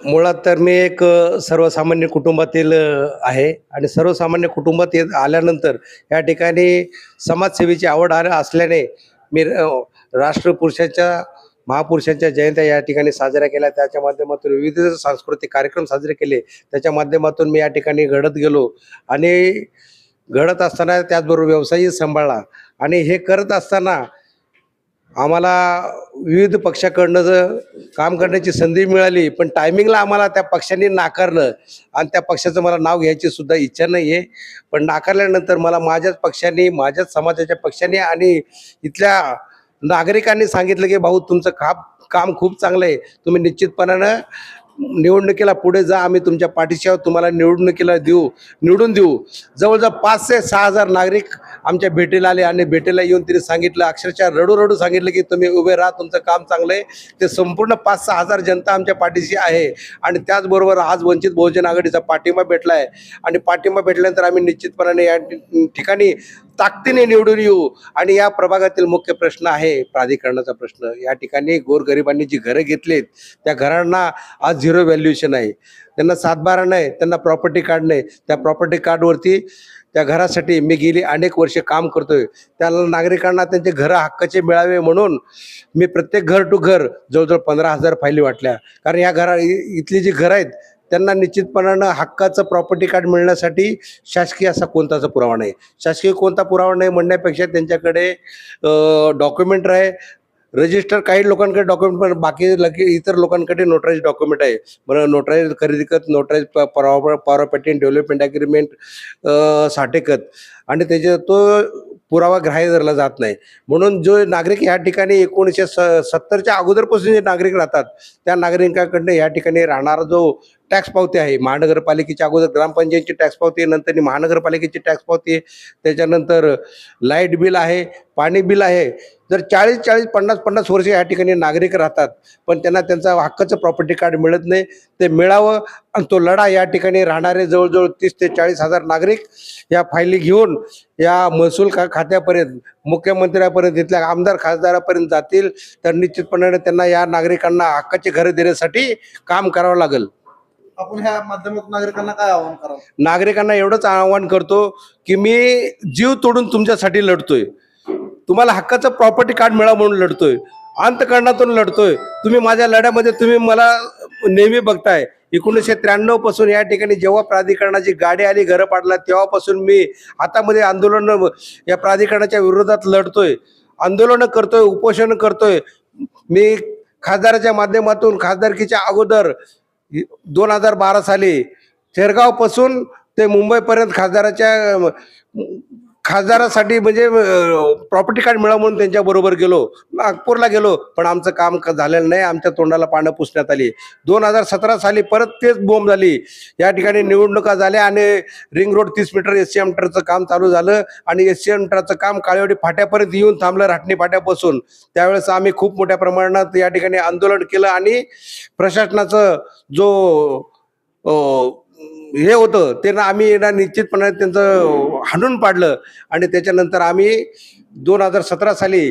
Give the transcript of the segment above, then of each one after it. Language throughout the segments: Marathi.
मुळात तर मी एक सर्वसामान्य कुटुंबातील आहे आणि सर्वसामान्य कुटुंबात येत आल्यानंतर या ठिकाणी समाजसेवेची आवड असल्याने मी राष्ट्रपुरुषांच्या महापुरुषांच्या जयंत्या या ठिकाणी साजऱ्या केल्या. त्याच्या माध्यमातून विविध सांस्कृतिक कार्यक्रम साजरे केले. त्याच्या माध्यमातून मी या ठिकाणी घडत गेलो आणि घडत असताना त्याचबरोबर व्यवसायही सांभाळला आणि हे करत असताना आम्हाला विविध पक्षाकडनं काम करण्याची संधी मिळाली, पण टायमिंगला आम्हाला त्या पक्षांनी नाकारलं आणि त्या पक्षाचं मला नाव घ्यायची सुद्धा इच्छा नाही आहे. पण नाकारल्यानंतर मला माझ्याच पक्षाने, माझ्याच समाजाच्या पक्षाने आणि इथल्या नागरिकांनी सांगितलं की भाऊ तुमचं काम खूप चांगलं आहे, तुम्ही निश्चितपणानं निवडणुकीला पुढे जा, आम्ही तुमच्या पाठीशी आहोत, तुम्हाला निवडून देऊ. जवळजवळ 5 ते 6 हजार नागरिक आमच्या भेटीला आले आणि भेटीला येऊन तिने सांगितलं, अक्षरशः रडू सांगितलं की तुम्ही उभे राहा, तुमचं काम चांगलं आहे. ते संपूर्ण 5-6 हजार जनता आमच्या पाठीशी आहे आणि त्याचबरोबर आज वंचित बहुजन आघाडीचा पाठिंबा भेटला आहे आणि पाठिंबा भेटल्यानंतर आम्ही निश्चितपणाने या ठिकाणी ताकदीने निवडून येऊ. आणि या प्रभागातील मुख्य प्रश्न आहे प्राधिकरणाचा प्रश्न. या ठिकाणी गोरगरिबांनी जी घरं घेतलीत त्या घरांना आज झिरो व्हॅल्युएशन आहे, त्यांना 7/12 नाही, त्यांना प्रॉपर्टी कार्ड नाही. त्या प्रॉपर्टी कार्डवरती त्या घरासाठी मी गेली अनेक वर्षे काम करतोय. त्याला नागरिकांना त्यांचे घरं हक्काचे मिळावे म्हणून मी प्रत्येक घर टू घर जवळजवळ 15,000 फायली वाटल्या. कारण या इथली जी घरं आहेत त्यांना निश्चितपणानं हक्काचं प्रॉपर्टी कार्ड मिळण्यासाठी शासकीय असा कोणताच पुरावा नाही. शासकीय कोणता पुरावा नाही म्हणण्यापेक्षा त्यांच्याकडे डॉक्युमेंट आहे, रजिस्टर, काही लोकांकडे डॉक्युमेंट, पण बाकी इतर लोकांकडे नोटराईज डॉक्युमेंट आहे. बरं, नोटराईज खरेदी खत, नोटराईज पॉवर पॅटर्न डेव्हलपमेंट ॲग्रीमेंट साठेखत आणि त्याच्या तो पुरावा ग्राह्य धरला जात नाही. म्हणून जो नागरिक या ठिकाणी 1970च्या अगोदरपासून जे नागरिक राहतात त्या नागरिकांकडनं या ठिकाणी राहणारा जो टॅक्स पावती आहे, महानगरपालिकेच्या अगोदर ग्रामपंचायतीची टॅक्स पावती आहे, नंतर महानगरपालिकेची टॅक्स पावती आहे, त्याच्यानंतर लाईट बिल आहे, पाणी बिल आहे. जर 40-40, 50-50 वर्ष या ठिकाणी नागरिक राहतात पण त्यांना त्यांचा हक्काचं प्रॉपर्टी कार्ड मिळत नाही. ते मिळावं आणि तो लढा या ठिकाणी राहणारे जवळजवळ 30 ते 40 हजार नागरिक या फायली घेऊन या महसूल खात्यापर्यंत, मुख्यमंत्र्यापर्यंत, इथल्या आमदार खासदारापर्यंत जातील. तर निश्चितपणे त्यांना या नागरिकांना हक्काचे घरं देण्यासाठी काम करावं लागेल. आपण ह्या माध्यमातून नागरिकांना काय आवाहन करावं? नागरिकांना एवढंच आवाहन करतो की मी जीव तोडून तुमच्यासाठी लढतोय, तुम्हाला हक्काचं प्रॉपर्टी कार्ड मिळावं म्हणून लढतोय, अंतकरणातून लढतोय. तुम्ही माझ्या लढ्यामध्ये तुम्ही मला नेहमी बघताय. 1993 पासून या ठिकाणी जेव्हा प्राधिकरणाची गाडी आली घरं पाडला तेव्हापासून मी हातामध्ये आंदोलन या प्राधिकरणाच्या विरोधात लढतोय, आंदोलनं करतोय, उपोषण करतोय. मी खासदाराच्या माध्यमातून खासदारकीच्या अगोदर 2012 साली शेरगावपासून ते मुंबईपर्यंत खासदारासाठी म्हणजे प्रॉपर्टी कार्ड मिळावं म्हणून त्यांच्याबरोबर गेलो, नागपूरला गेलो, पण आमचं काम झालेलं नाही. आमच्या तोंडाला पानं पुसण्यात आली. 2017 साली परत तेच बोंब झाली. या ठिकाणी निवडणुका झाल्या आणि रिंग रोड 30 मीटर SCM मीटरचं काम चालू झालं आणि SCM मीटरचं काम काळेवाडी फाट्यापर्यंत येऊन थांबलं, राटणी फाट्यापासून. त्यावेळेस आम्ही खूप मोठ्या प्रमाणात या ठिकाणी आंदोलन केलं आणि प्रशासनाचं जो हे होतं ते आम्ही निश्चितपणे त्यांचं हाणून पाडलं. आणि त्याच्यानंतर आम्ही 2017 साली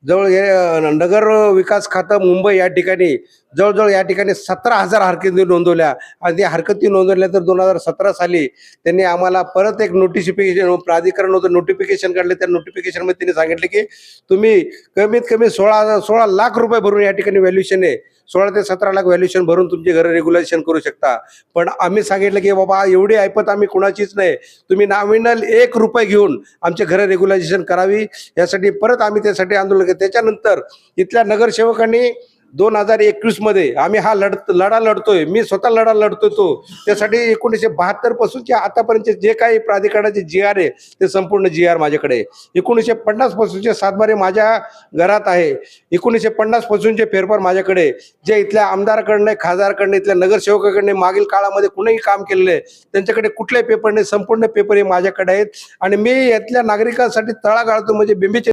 जवळ हे नगर विकास खातं मुंबई या ठिकाणी जवळजवळ या ठिकाणी 17,000 हरकती नोंदवल्या आणि त्या हरकती नोंदवल्या. तर 2017 साली त्यांनी आम्हाला परत एक नोटिफिकेशन, प्राधिकरण होतं, नोटिफिकेशन काढले. त्या नोटिफिकेशनमध्ये त्यांनी सांगितले की तुम्ही कमीत कमी 16 लाख रुपये भरून या ठिकाणी व्हॅल्युएशन आहे, 16 ते 17 लाख व्हॅल्युएशन भरून तुमची घरं रेग्युलेशन करू शकता. पण आम्ही सांगितलं की बाबा एवढी ऐपत आम्ही कुणाचीच नाही, तुम्ही नॉमिनल 1 रुपये घेऊन आमचे घरं रेग्युलायझेशन करावी. यासाठी परत आम्ही त्यासाठी आंदोलन केलं. त्याच्यानंतर इथल्या नगरसेवकांनी 2021 मध्ये आम्ही हा लढा लढतोय, मी स्वतः लढा लढतोय तो. त्यासाठी 1972 पासूनचे आतापर्यंत जे काही प्राधिकरणाचे GR आहे ते संपूर्ण GR माझ्याकडे आहे. 1950 पासूनचे 7/12 माझ्या घरात आहे. 1950 पासूनचे फेरफार माझ्याकडे, जे इथल्या आमदाराकडनं, खासदाराकडनं, इथल्या नगरसेवकाकडनं मागील काळामध्ये कुणीही काम केलेलं आहे त्यांच्याकडे कुठल्याही पेपर नाही, संपूर्ण पेपर हे माझ्याकडे आहेत. आणि मी यातल्या नागरिकांसाठी तळा गाळतो म्हणजे बिंबीचे